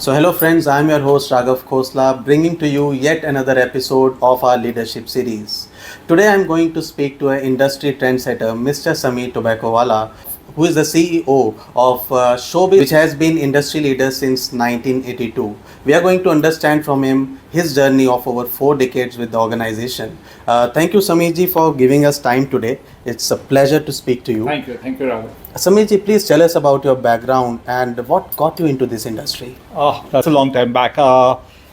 So, hello friends, I'm your host Raghav Khosla, bringing to you yet another episode of our leadership series. Today, I'm going to speak to an industry trendsetter, Mr. Tobaccowala, who is the CEO of Shobiz, which has been industry leader since 1982. We are going to understand from him his journey of over 4 decades with the organization. Thank you, Sameerji, for giving us time today. It's a pleasure to speak to you. Thank you, Raghav. Sameerji, please tell us about your background and what got you into this industry. Oh, that's a long time back.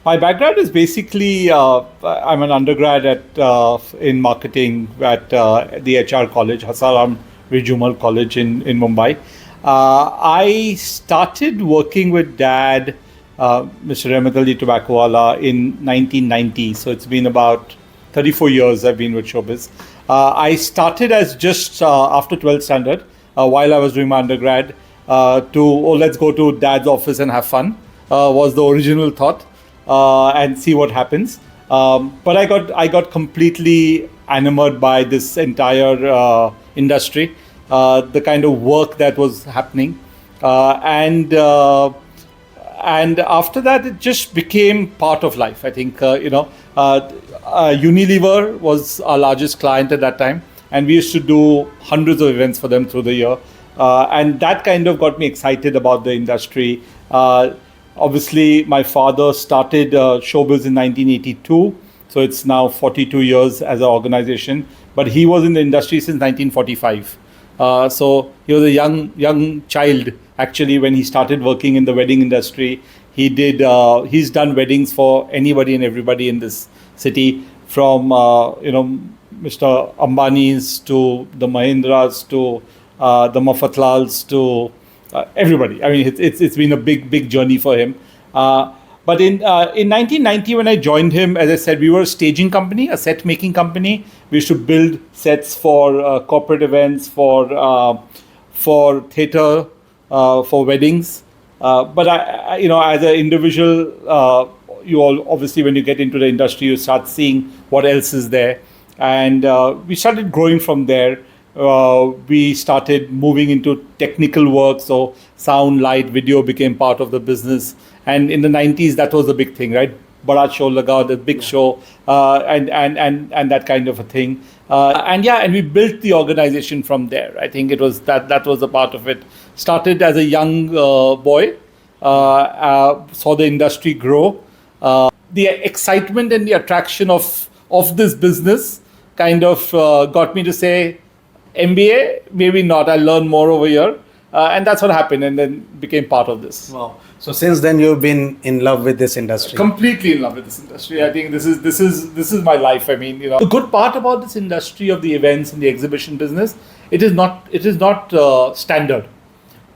My background is basically I'm an undergrad in marketing at the HR college, Hasaram Vijumal College in Mumbai. I started working with Dad, Mr. Ali Tobaccowala, in 1990. So it's been about 34 years I've been with Shobiz. I started as just after 12th standard, while I was doing my undergrad, let's go to Dad's office and have fun, was the original thought, and see what happens. But I got completely enamored by this entire industry, the kind of work that was happening, and after that it just became part of life. I think Unilever was our largest client at that time, and we used to do hundreds of events for them through the year, and that kind of got me excited about the industry. Obviously, my father started Shobiz in 1982, so it's now 42 years as an organization. But he was in the industry since 1945. So he was a young child actually when he started working in the wedding industry. He's done weddings for anybody and everybody in this city, from Mr. Ambani's to the Mahindras to the Mafatlals to everybody. I mean, it's been a big journey for him. But in 1990, when I joined him, as I said, we were a staging company, a set making company. We used to build sets for corporate events, for theatre, for weddings. But I as an individual, you all obviously, when you get into the industry, you start seeing what else is there, and we started growing from there. We started moving into technical work, so sound, light, video became part of the business. And in the 90s, that was the big thing, right? Bada show laga, the big show, and that kind of a thing. And we built the organization from there. I think it was that was a part of it. Started as a young boy, saw the industry grow. The excitement and the attraction of this business kind of got me to say, MBA, maybe not. I'll learn more over here. And that's what happened, and then became part of this. Wow. So since then you've been in love with this industry. Completely in love with this industry. I think this is my life. I mean, the good part about this industry of the events and the exhibition business, it is not standard.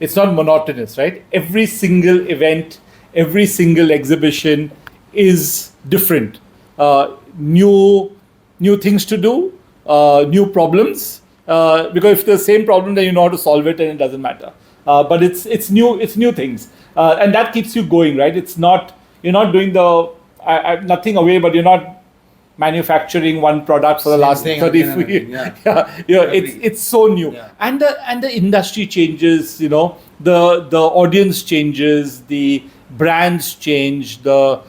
It's not monotonous, right? Every single event, every single exhibition is different. New things to do, new problems. Because if the same problem, then you know how to solve it, and it doesn't matter. But it's new things, and that keeps you going, right? It's not, you're not doing nothing away, but you're not manufacturing one product for the last 30 years. It's so new, and the industry changes. The audience changes, the brands change, the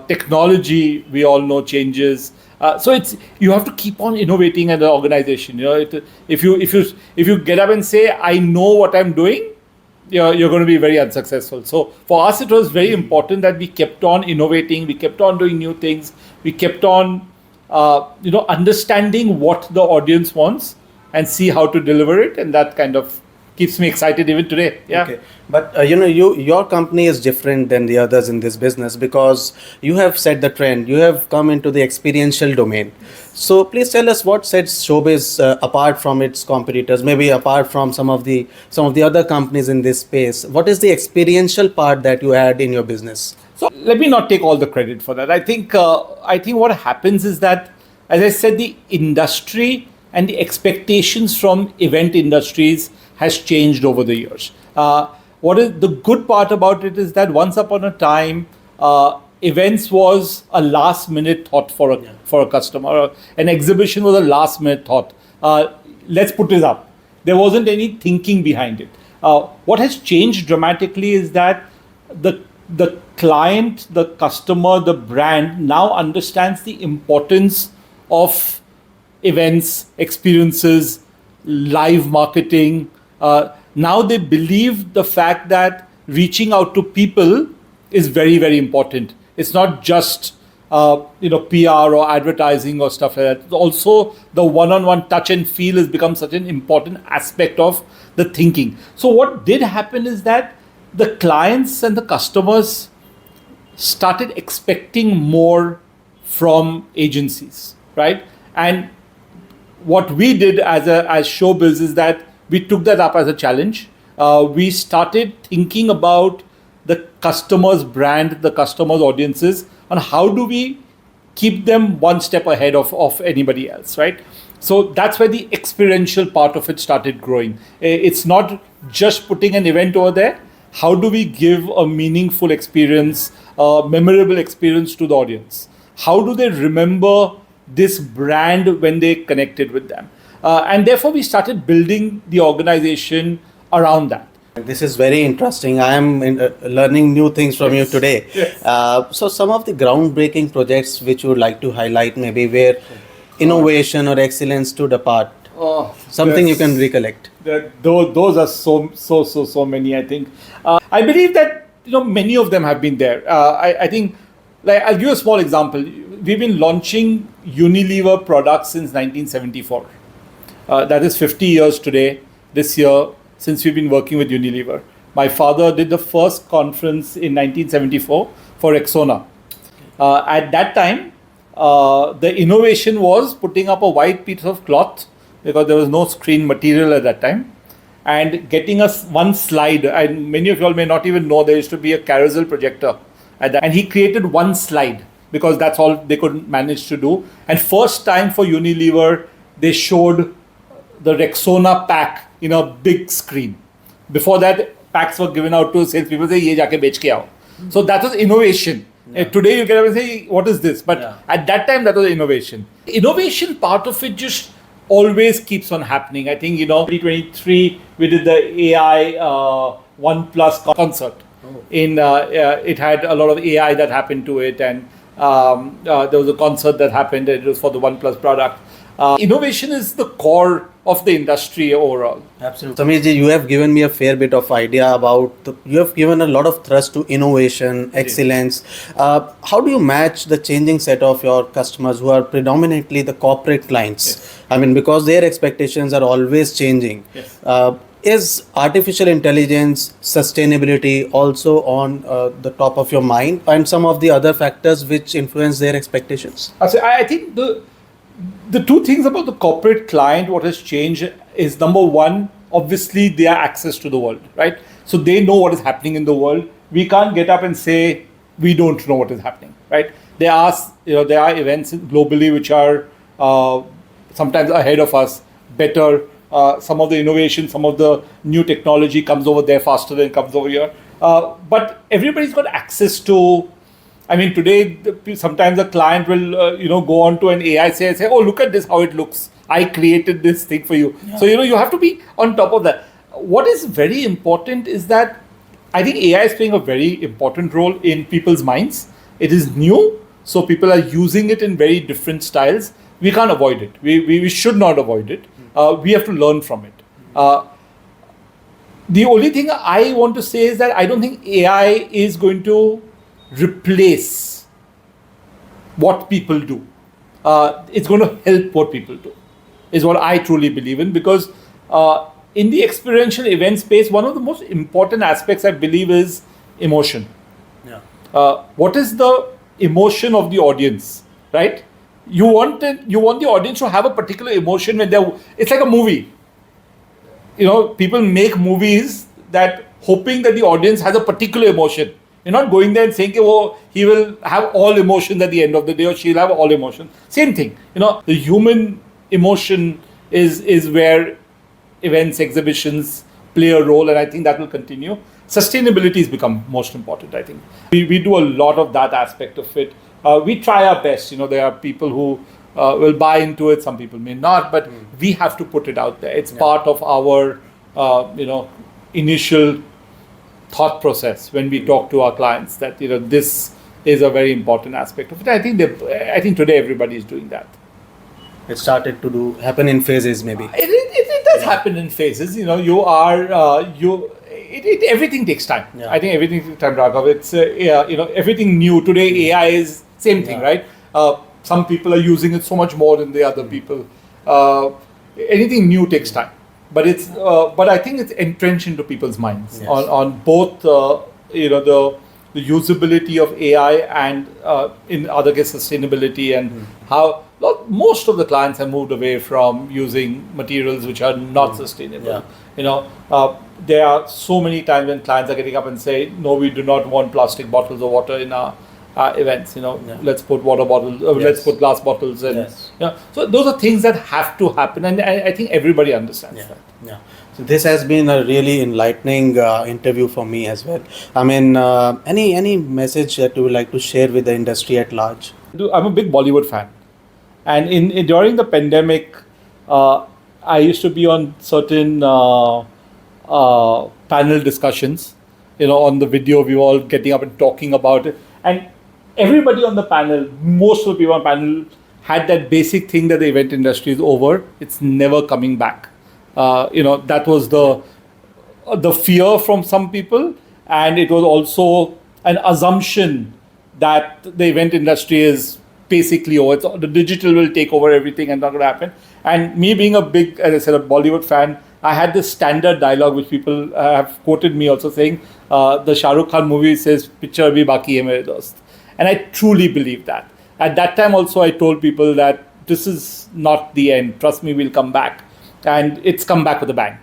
technology we all know changes. So you have to keep on innovating as an organization. If you get up and say, I know what I'm doing, you're going to be very unsuccessful. So for us, it was very important that we kept on innovating, we kept on doing new things, we kept on understanding what the audience wants and see how to deliver it, and that kind of keeps me excited even today. Yeah. Okay. But your company is different than the others in this business because you have set the trend. You have come into the experiential domain. So please tell us what sets Shobiz apart from its competitors, maybe apart from some of the other companies in this space. What is the experiential part that you had in your business? So let me not take all the credit for that. I think what happens is that, as I said, the industry and the expectations from event industries has changed over the years. What is the good part about it is that once upon a time, events was a last minute thought for a customer. An exhibition was a last minute thought. Let's put this up. There wasn't any thinking behind it. What has changed dramatically is that the client, the customer, the brand now understands the importance of events, experiences, live marketing. Now they believe the fact that reaching out to people is very, very important. It's not just PR or advertising or stuff like that. It's also the one-on-one touch and feel has become such an important aspect of the thinking. So what did happen is that the clients and the customers started expecting more from agencies, right? And what we did as Showbiz is that we took that up as a challenge. We started thinking about the customer's brand, the customer's audiences, and how do we keep them one step ahead of anybody else, right? So that's where the experiential part of it started growing. It's not just putting an event over there. How do we give a meaningful experience, a memorable experience to the audience? How do they remember this brand when they connected with them? And therefore, we started building the organization around that. This is very interesting. I am learning new things from you today. Yes. So some of the groundbreaking projects which you would like to highlight, maybe where innovation or excellence stood apart. Something you can recollect. Those are so many. I think. I believe that many of them have been there. I think, like, I'll give you a small example. We've been launching Unilever products since 1974. That is 50 years today. This year, since we've been working with Unilever. My father did the first conference in 1974 for Rexona. At that time, the innovation was putting up a white piece of cloth because there was no screen material at that time, and getting us one slide. And many of you all may not even know there used to be a carousel projector at that. And he created one slide because that's all they could manage to do. And first time for Unilever, they showed the Rexona pack in a big screen. Before that, packs were given out to salespeople, say, "Ye jaake bech ke aao." So that was innovation. Today you can say, what is this? But at that time, that was innovation. Innovation part of it just always keeps on happening. I think, 2023, we did the AI OnePlus concert. It had a lot of AI that happened to it, and there was a concert that happened, and it was for the OnePlus product. Innovation is the core of the industry overall. Absolutely. Sameerji, you have given me a fair bit of idea about, you have given a lot of thrust to innovation, excellence. How do you match the changing set of your customers who are predominantly the corporate clients? Yes. I mean, because their expectations are always changing. Yes. Is artificial intelligence, sustainability also on the top of your mind, and some of the other factors which influence their expectations? I think the two things about the corporate client, what has changed is, number one, obviously their access to the world, right? So they know what is happening in the world. We can't get up and say we don't know what is happening, right? There are events globally which are sometimes ahead of us, better. Some of the innovation, some of the new technology comes over there faster than it comes over here. But everybody's got access to. I mean, today, sometimes a client will, go on to an AI, say, "Oh, look at this, how it looks. I created this thing for you." Yeah. So, you have to be on top of that. What is very important is that I think AI is playing a very important role in people's minds. It is new, so people are using it in very different styles. We can't avoid it. We should not avoid it. We have to learn from it. The only thing I want to say is that I don't think AI is going to replace what people do. It's going to help what people do, is what I truly believe in, because in the experiential event space, one of the most important aspects I believe is emotion. Yeah. What is the emotion of the audience, right? You want the audience to have a particular emotion when it's like a movie. People make movies that hoping that the audience has a particular emotion. You're not going there and saying, "Oh, he will have all emotions at the end of the day, or she'll have all emotions." Same thing. The human emotion is where events, exhibitions play a role, and I think that will continue. Sustainability has become most important, I think. We do a lot of that aspect of it. We try our best. There are people who will buy into it, some people may not, but we have to put it out there. It's part of our, initial, thought process when we talk to our clients that this is a very important aspect of it. I think today everybody is doing that. It started to happen in phases, maybe. It does happen in phases. Everything takes time. Yeah. I think everything takes time, Raghav. It's everything new today. AI is same thing, right? Some people are using it so much more than the other people. Anything new takes time, but I think it's entrenched into people's minds. Yes. on both the usability of AI and in other cases sustainability, and how most of the clients have moved away from using materials which are not sustainable. Yeah. There are so many times when clients are getting up and say, no, we do not want plastic bottles of water in our events. Let's put water bottles, let's put glass bottles in. Yes. So those are things that have to happen, and I think everybody understands that. Yeah. So this has been a really enlightening interview for me as well. I mean, any message that you would like to share with the industry at large? I'm a big Bollywood fan, and during the pandemic, I used to be on certain panel discussions. On the video, we were all getting up and talking about it, and everybody on the panel, most of the people on the panel, had that basic thing that the event industry is over. It's never coming back. That was the fear from some people, and it was also an assumption that the event industry is basically over. The digital will take over everything and not going to happen. And me being a big, as I said, a Bollywood fan, I had this standard dialogue which people have quoted me also saying, the Shah Rukh Khan movie says, "Picture bhi baki hai mere dost." And I truly believe that. At that time also I told people that this is not the end. Trust me, we'll come back. And it's come back with a bang.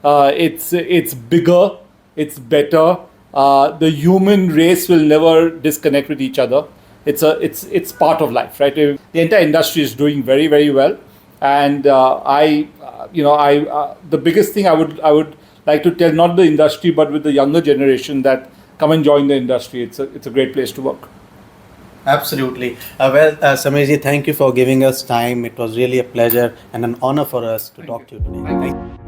It's bigger, it's better. The human race will never disconnect with each other. It's part of life, right? The entire industry is doing very, very well, and the biggest thing I would like to tell, not the industry but with the younger generation, that come and join the industry. It's a great place to work. Absolutely. Sameerji, thank you for giving us time. It was really a pleasure and an honor for us to talk to you today. Thank you.